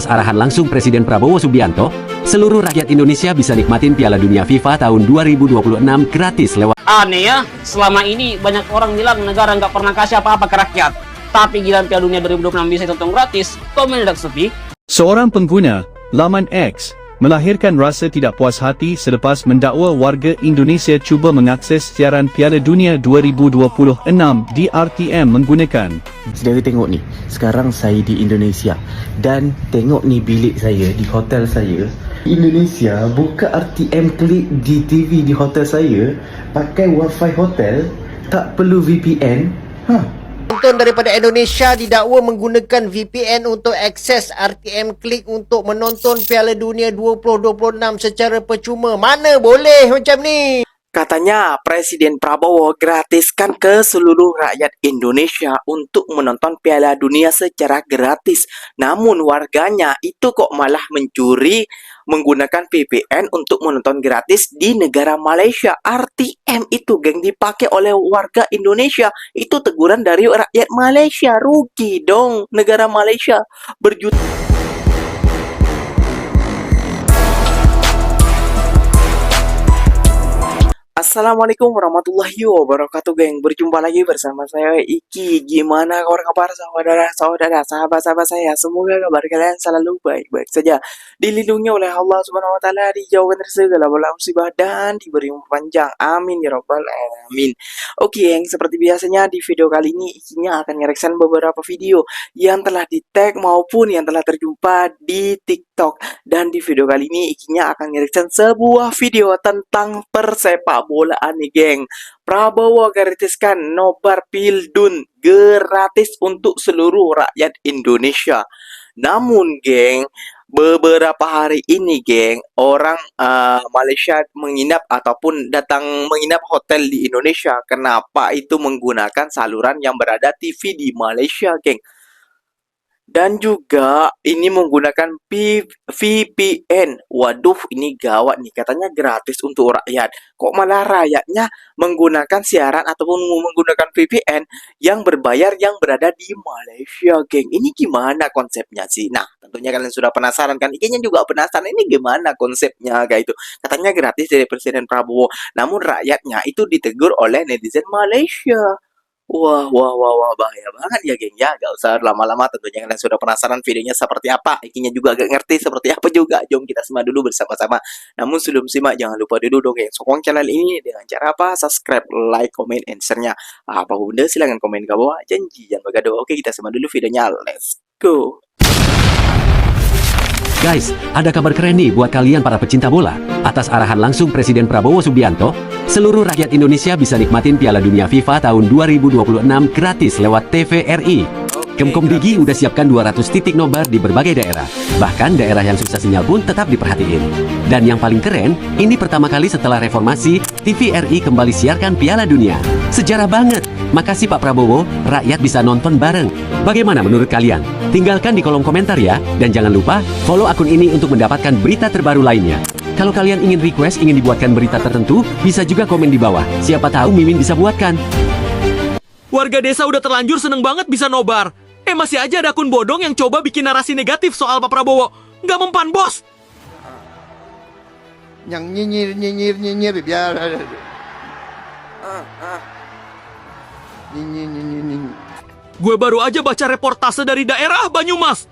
Arahan langsung Presiden Prabowo Subianto, seluruh rakyat Indonesia bisa nikmatin Piala Dunia FIFA tahun 2026 gratis lewat. Aneh ya, selama ini banyak orang bilang negara nggak pernah kasih apa-apa ke rakyat. Tapi giliran Piala Dunia 2026 bisa ditonton gratis, kok mendadak sepi? Seorang pengguna laman X melahirkan rasa tidak puas hati selepas mendakwa warga Indonesia cuba mengakses siaran Piala Dunia 2026 di RTM menggunakan. Saudara tengok ni, sekarang saya di Indonesia dan tengok ni bilik saya di hotel saya. Indonesia buka RTM klik di TV di hotel saya, pakai wifi hotel, tak perlu VPN. Penonton daripada Indonesia didakwa menggunakan VPN untuk akses RTM Klik untuk menonton Piala Dunia 2026 secara percuma. Mana boleh macam ni? Katanya Presiden Prabowo gratiskan ke seluruh rakyat Indonesia untuk menonton Piala Dunia secara gratis. Namun warganya itu kok malah mencuri menggunakan VPN untuk menonton gratis di negara Malaysia. RTM itu geng dipakai oleh warga Indonesia. Itu teguran dari rakyat Malaysia. Rugi dong negara Malaysia berjuta. Assalamualaikum warahmatullahi wabarakatuh, geng. Berjumpa lagi bersama saya Iki. Gimana kabar saudara-saudara, sahabat-sahabat saya? Semoga kabar kalian selalu baik-baik saja, dilindungi oleh Allah Subhanahu wa taala, dijauhkan dari segala bala musibah dan diberi umur panjang. Amin ya rabbal alamin. Oke, geng, seperti biasanya di video kali ini Ikinya akan ngereaction beberapa video yang telah di-tag maupun yang telah terjumpa di TikTok. Dan di video kali ini Ikinya akan ngereaction sebuah video tentang persepak bolaan nih, geng. Prabowo gratiskan nobar Pildun gratis untuk seluruh rakyat Indonesia. Namun, geng, beberapa hari ini, geng, orang Malaysia menginap ataupun datang menginap hotel di Indonesia. Kenapa? Itu menggunakan saluran yang berada TV di Malaysia, geng. Dan juga ini menggunakan VPN. Waduh, ini gawat nih. Katanya gratis untuk rakyat. Kok malah rakyatnya menggunakan siaran ataupun menggunakan VPN yang berbayar yang berada di Malaysia, geng. Ini gimana konsepnya sih? Nah, tentunya kalian sudah penasaran kan? Ikinya juga penasaran ini gimana konsepnya, kayak itu. Katanya gratis dari Presiden Prabowo. Namun rakyatnya itu ditegur oleh netizen Malaysia. Wah, bahaya banget ya, geng, ya. Gak usah lama-lama, tentunya kalian sudah penasaran videonya seperti apa. Ikinya juga gak ngerti seperti apa juga. Jom kita simak dulu bersama-sama. Namun sebelum simak, jangan lupa dulu dong, geng, sokong channel ini dengan cara apa? Subscribe, like, comment, and share-nya. Apa bunda, silahkan komen ke bawah. Janji, jangan bergaduh. Oke, kita simak dulu videonya. Let's go. Guys, ada kabar keren nih buat kalian para pecinta bola. Atas arahan langsung Presiden Prabowo Subianto, seluruh rakyat Indonesia bisa nikmatin Piala Dunia FIFA tahun 2026 gratis lewat TVRI. Kemkomdigi udah siapkan 200 titik nobar di berbagai daerah. Bahkan daerah yang susah sinyal pun tetap diperhatiin. Dan yang paling keren, ini pertama kali setelah reformasi, TVRI kembali siarkan Piala Dunia. Sejarah banget. Makasih Pak Prabowo, rakyat bisa nonton bareng. Bagaimana menurut kalian? Tinggalkan di kolom komentar ya. Dan jangan lupa follow akun ini untuk mendapatkan berita terbaru lainnya. Kalau kalian ingin request, ingin dibuatkan berita tertentu, bisa juga komen di bawah. Siapa tahu Mimin bisa buatkan. Warga desa udah terlanjur seneng banget bisa nobar. Masih aja ada akun bodong yang coba bikin narasi negatif soal Pak Prabowo. Nggak mempan, bos. Yang nyinyir biar. Gue baru aja baca reportase dari daerah Banyumas.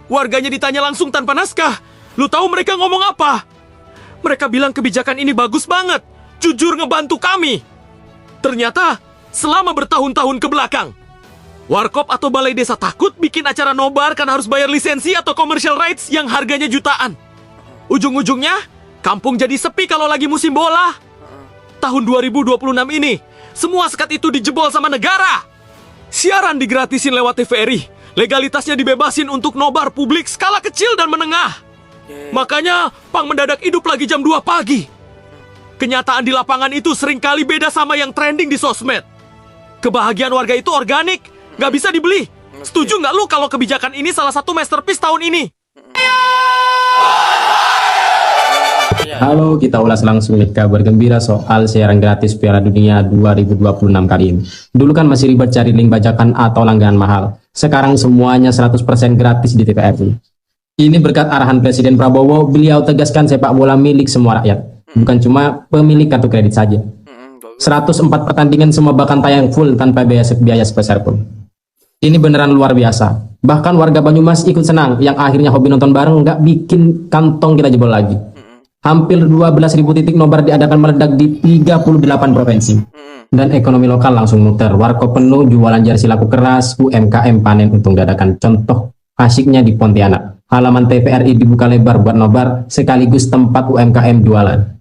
Warganya ditanya langsung tanpa naskah. Lu tahu mereka ngomong apa? Mereka bilang kebijakan ini bagus banget. Jujur ngebantu kami. Ternyata selama bertahun-tahun ke belakang, Warkop atau balai desa takut bikin acara nobar karena harus bayar lisensi atau commercial rights yang harganya jutaan. Ujung-ujungnya, kampung jadi sepi kalau lagi musim bola. Tahun 2026 ini, semua sekat itu dijebol sama negara. Siaran digratisin lewat TVRI. Legalitasnya dibebasin untuk nobar publik skala kecil dan menengah. Makanya, Pang mendadak hidup lagi jam 2 pagi. Kenyataan di lapangan itu seringkali beda sama yang trending di sosmed. Kebahagiaan warga itu organik. Nggak bisa dibeli. Setuju nggak lu kalau kebijakan ini salah satu masterpiece tahun ini? Halo, kita ulas langsung nih kabar gembira soal siaran gratis Piala Dunia 2026 kali ini. Dulu kan masih ribet cari link bajakan atau langganan mahal. Sekarang semuanya 100% gratis di TVRI. Ini berkat arahan Presiden Prabowo, beliau tegaskan sepak bola milik semua rakyat, bukan cuma pemilik kartu kredit saja. 104 pertandingan semua bahkan tayang full tanpa biaya sebesar pun. Ini beneran luar biasa. Bahkan warga Banyumas ikut senang, yang akhirnya hobi nonton bareng nggak bikin kantong kita jebol lagi. Hampir 12.000 titik nobar diadakan meledak di 38 provinsi. Dan ekonomi lokal langsung muter. Warkop penuh, jualan jersey laku keras, UMKM panen untung dadakan. Contoh asiknya di Pontianak. Halaman TVRI dibuka lebar buat nobar, sekaligus tempat UMKM jualan.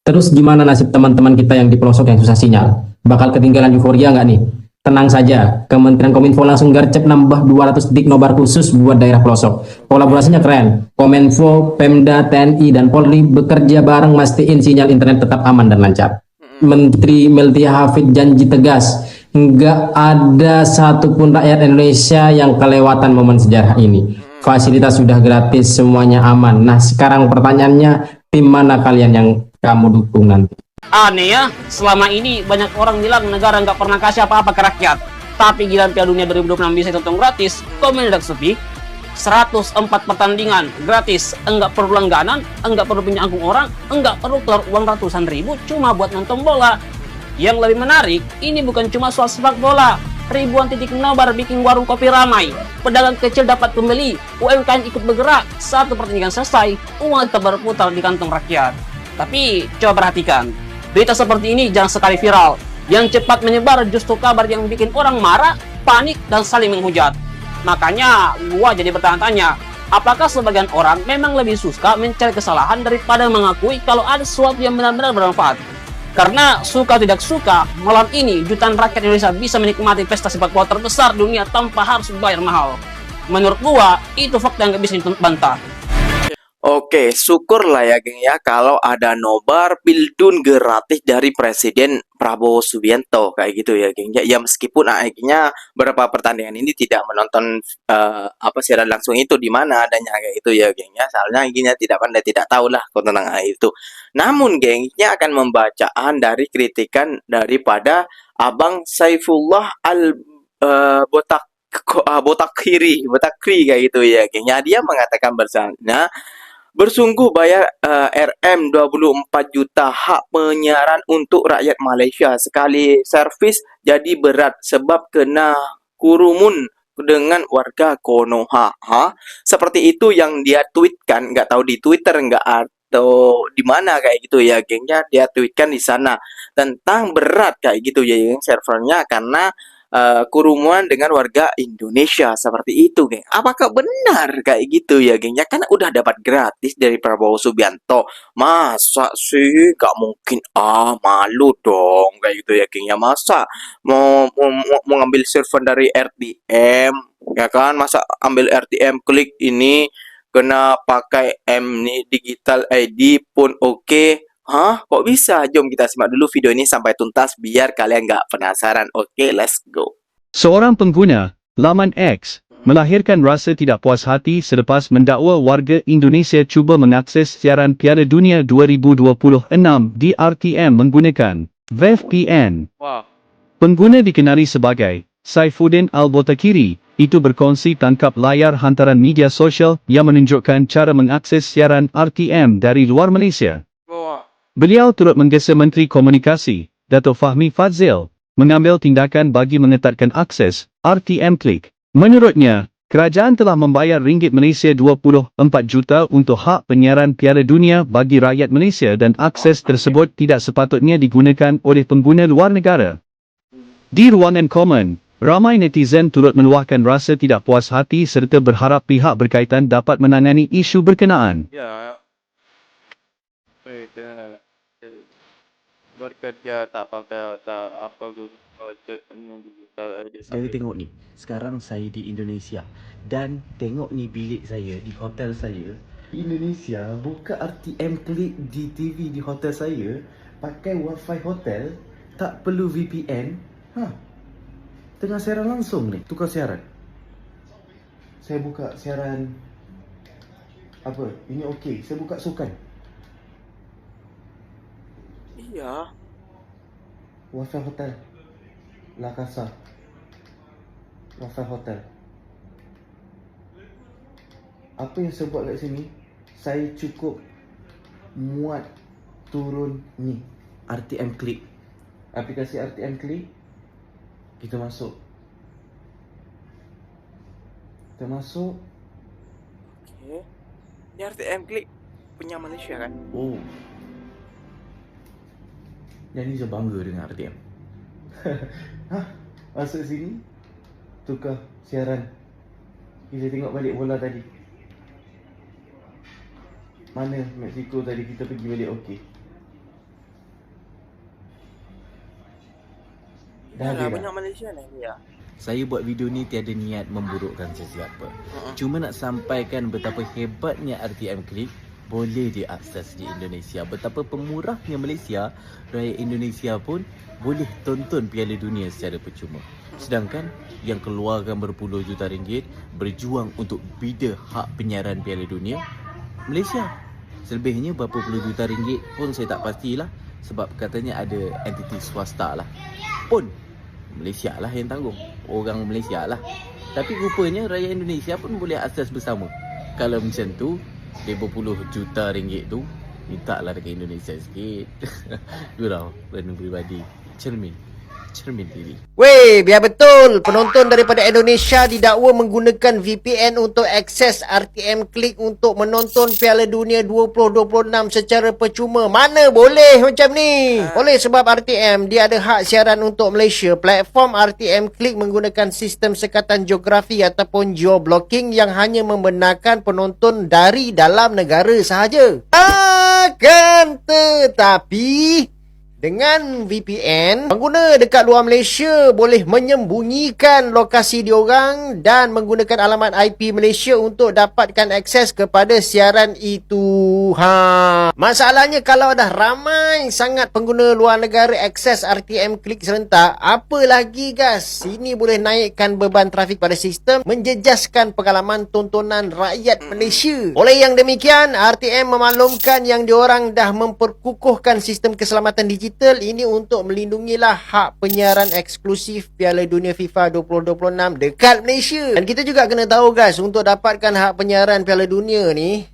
Terus gimana nasib teman-teman kita yang di pelosok yang susah sinyal? Bakal ketinggalan euforia nggak nih? Tenang saja, Kementerian Kominfo langsung gercep nambah 200 dik nobar khusus buat daerah pelosok. Kolaborasinya keren. Kominfo, Pemda, TNI, dan Polri bekerja bareng mastiin sinyal internet tetap aman dan lancar. Menteri Melty Hafid janji tegas, nggak ada satupun rakyat Indonesia yang kelewatan momen sejarah ini. Fasilitas sudah gratis, semuanya aman. Nah, sekarang pertanyaannya, tim mana kalian yang kamu dukung nanti? Aneh ya, selama ini banyak orang bilang negara nggak pernah kasih apa-apa ke rakyat. Tapi giliran Piala Dunia 2026 bisa ditonton gratis, kok mendadak sepi? 104 pertandingan gratis, enggak perlu langganan, enggak perlu pinjam angkung orang, enggak perlu keluar uang ratusan ribu cuma buat nonton bola. Yang lebih menarik, ini bukan cuma soal sepak bola. Ribuan titik nobar bikin warung kopi ramai, pedagang kecil dapat pembeli, UMKM ikut bergerak. Satu pertandingan selesai, uang tetap berputar di kantong rakyat. Tapi coba perhatikan, berita seperti ini jangan sekali viral. Yang cepat menyebar justru kabar yang bikin orang marah, panik, dan saling menghujat. Makanya gua jadi bertanya-tanya, apakah sebagian orang memang lebih suka mencari kesalahan daripada mengakui kalau ada sesuatu yang benar-benar bermanfaat? Karena suka tidak suka, malam ini jutaan rakyat Indonesia bisa menikmati pesta sepak bola terbesar dunia tanpa harus bayar mahal. Menurut gua, itu fakta yang gak bisa dibantah. Oke, syukurlah ya geng ya kalau ada nobar Bildun gratis dari Presiden Prabowo Subianto kayak gitu ya geng ya. Ya meskipun akhirnya beberapa pertandingan ini tidak menonton siaran langsung itu di mana adanya kayak itu ya geng ya. Soalnya gini tidak pandai tidak tahu lah tentang itu. Namun gengnya akan membacaan dari kritikan daripada Abang Saifullah Botakri kayak gitu ya gengnya. Dia mengatakan bersama bersungguh bayar RM 24 juta hak penyiaran untuk rakyat Malaysia. Sekali servis jadi berat sebab kena kurumun dengan warga Konoha. Seperti itu yang dia tweetkan, nggak tahu di Twitter nggak atau di mana kayak gitu ya gengnya. Dia tweetkan di sana tentang berat kayak gitu ya geng servernya karena kerumunan dengan warga Indonesia seperti itu, geng. Apakah benar kayak gitu ya, geng? Ya kan udah dapat gratis dari Prabowo Subianto. Masa sih? Gak mungkin. Malu dong kayak gitu ya, geng. Ya masa mau ngambil server dari RTM, ya kan? Masa ambil RTM klik ini kena pakai M nih digital ID pun oke. Hah? Kok bisa? Jom kita simak dulu video ini sampai tuntas biar kalian nggak penasaran. Oke, let's go. Seorang pengguna, laman X, melahirkan rasa tidak puas hati selepas mendakwa warga Indonesia cuba mengakses siaran Piala Dunia 2026 di RTM menggunakan VPN. Pengguna dikenali sebagai Saifuddin Al-Botakiri, itu berkongsi tangkap layar hantaran media sosial yang menunjukkan cara mengakses siaran RTM dari luar Malaysia. Beliau turut menggesa Menteri Komunikasi, Dato' Fahmi Fadzil, mengambil tindakan bagi mengetatkan akses RTM Klik. Menurutnya, kerajaan telah membayar ringgit Malaysia 24 juta untuk hak penyiaran Piala Dunia bagi rakyat Malaysia dan akses tersebut tidak sepatutnya digunakan oleh pengguna luar negara. Di ruangan komen, ramai netizen turut meluahkan rasa tidak puas hati serta berharap pihak berkaitan dapat menangani isu berkenaan. Bekerja tak pakai apa Jadi tengok ni, sekarang saya di Indonesia dan tengok ni bilik saya di hotel saya. Indonesia buka RTM Klik di TV di hotel saya, pakai wifi hotel, tak perlu VPN. Tengah siaran langsung ni, tukar siaran. Saya buka siaran apa? Ini okey, saya buka sukan. Iya. Wifi hotel La Casa. Wifi hotel apa yang saya buat kat sini, saya cukup muat turun ni RTM Click. Aplikasi RTM Click, kita masuk. Okey. Ni RTM Click punya Malaysia kan? Oh, yang ni saya bangga dengan RTM. Hah? Masuk sini, tukar siaran. Kita tengok balik bola tadi. Mana Mexico tadi kita pergi balik okey. Dah Yalah, habis dah. punya Malaysia ni ya. Saya buat video ni tiada niat memburukkan sesiapa. Cuma nak sampaikan betapa hebatnya RTM Click boleh diakses di Indonesia. Betapa pemurahnya Malaysia, rakyat Indonesia pun boleh tonton Piala Dunia secara percuma. Sedangkan yang keluarkan berpuluh juta ringgit berjuang untuk bida hak penyiaran Piala Dunia, Malaysia. Selebihnya berapa puluh juta ringgit pun saya tak pastilah, sebab katanya ada entiti swasta lah. Pun Malaysia lah yang tanggung, orang Malaysia lah. Tapi rupanya rakyat Indonesia pun boleh akses bersama. Kalau macam tu, 50 juta ringgit tu minta lah dekat Indonesia sikit. Gurau, Bandung Peribadi, cermin diri. Weh, biar betul. Penonton daripada Indonesia didakwa menggunakan VPN untuk akses RTM Click untuk menonton Piala Dunia 2026 secara percuma. Mana boleh macam ni? Oleh sebab RTM, dia ada hak siaran untuk Malaysia. Platform RTM Click menggunakan sistem sekatan geografi ataupun geoblocking yang hanya membenarkan penonton dari dalam negara sahaja. Akan tetapi, dengan VPN, pengguna dekat luar Malaysia boleh menyembunyikan lokasi diorang dan menggunakan alamat IP Malaysia untuk dapatkan akses kepada siaran itu. Masalahnya kalau dah ramai sangat pengguna luar negara akses RTM Click serentak, apa lagi guys? Ini boleh naikkan beban trafik pada sistem, menjejaskan pengalaman tontonan rakyat Malaysia. Oleh yang demikian, RTM memaklumkan yang diorang dah memperkukuhkan sistem keselamatan digital ini untuk melindungilah hak penyiaran eksklusif Piala Dunia FIFA 2026 dekat Malaysia. Dan kita juga kena tahu guys, untuk dapatkan hak penyiaran Piala Dunia ni,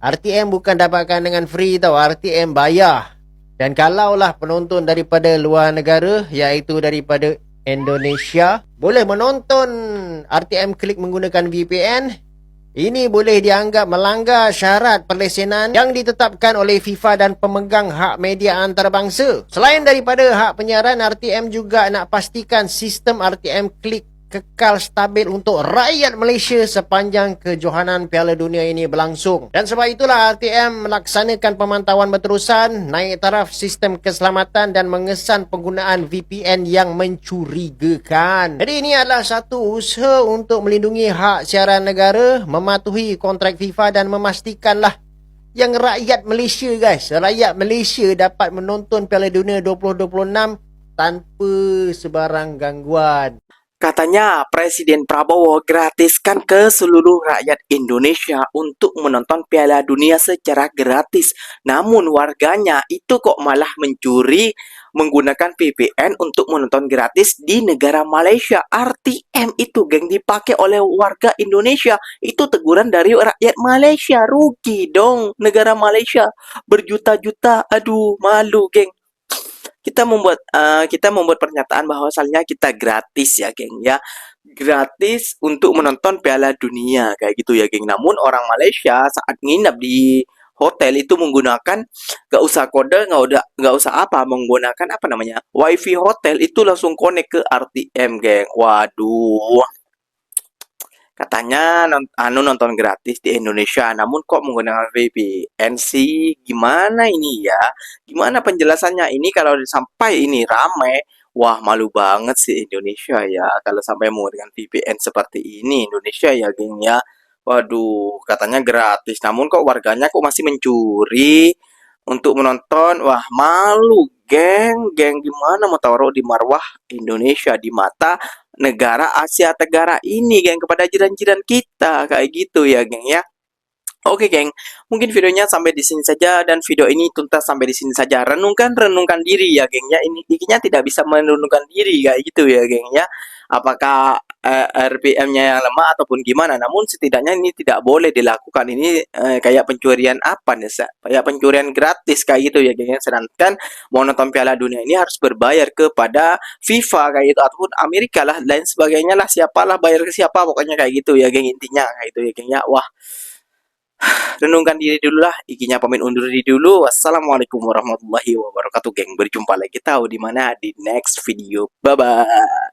RTM bukan dapatkan dengan free tau, RTM bayar. Dan kalaulah penonton daripada luar negara, iaitu daripada Indonesia, boleh menonton RTM Click menggunakan VPN, ini boleh dianggap melanggar syarat perlesenan yang ditetapkan oleh FIFA dan pemegang hak media antarabangsa. Selain daripada hak penyiaran, RTM juga nak pastikan sistem RTM Click kekal stabil untuk rakyat Malaysia sepanjang kejohanan Piala Dunia ini berlangsung. Dan sebab itulah RTM melaksanakan pemantauan berterusan, naik taraf sistem keselamatan dan mengesan penggunaan VPN yang mencurigakan. Jadi ini adalah satu usaha untuk melindungi hak siaran negara, mematuhi kontrak FIFA dan memastikanlah yang rakyat Malaysia guys, rakyat Malaysia dapat menonton Piala Dunia 2026 tanpa sebarang gangguan. Katanya Presiden Prabowo gratiskan ke seluruh rakyat Indonesia untuk menonton Piala Dunia secara gratis. Namun warganya itu kok malah mencuri menggunakan VPN untuk menonton gratis di negara Malaysia. RTM itu geng dipakai oleh warga Indonesia. Itu teguran dari rakyat Malaysia. Rugi dong negara Malaysia berjuta-juta. Aduh, malu geng. Kita membuat pernyataan bahwasannya kita gratis ya geng ya, gratis untuk menonton Piala Dunia kayak gitu ya geng. Namun orang Malaysia saat nginap di hotel itu menggunakan gak usah kode, gak usah apa, menggunakan apa namanya wifi hotel itu langsung connect ke RTM geng. Waduh, katanya nonton gratis di Indonesia, namun kok menggunakan VPN sih? Gimana ini ya? Gimana penjelasannya ini kalau sampai ini ramai? Wah, malu banget sih Indonesia ya kalau sampai menggunakan VPN seperti ini Indonesia ya, geng ya. Waduh, katanya gratis, namun kok warganya kok masih mencuri untuk menonton. Wah, malu geng. Gimana mau taruh di marwah Indonesia di mata negara Asia Tenggara ini geng, kepada jiran-jiran kita kayak gitu ya geng ya. Oke, geng. Mungkin videonya sampai di sini saja dan video ini tuntas sampai di sini saja. Renungkan diri ya, geng ya. Ini intinya tidak bisa merenungkan diri kayak gitu ya, geng ya. Apakah RPM-nya yang lemah ataupun gimana? Namun setidaknya ini tidak boleh dilakukan. Ini kayak pencurian apa nih, Sa? Kayak pencurian gratis kayak gitu ya, geng ya. Sedangkan mau nonton Piala Dunia ini harus berbayar kepada FIFA kayak gitu ataupun Amerika lah, lain sebagainya lah. Siapalah bayar ke siapa pokoknya kayak gitu ya, geng. Intinya kayak gitu ya, geng ya. Wah, renungkan diri dulu lah. Ikinya pamit undur diri dulu. Wassalamualaikum warahmatullahi wabarakatuh, geng. Berjumpa lagi tahu di mana di next video. Bye bye.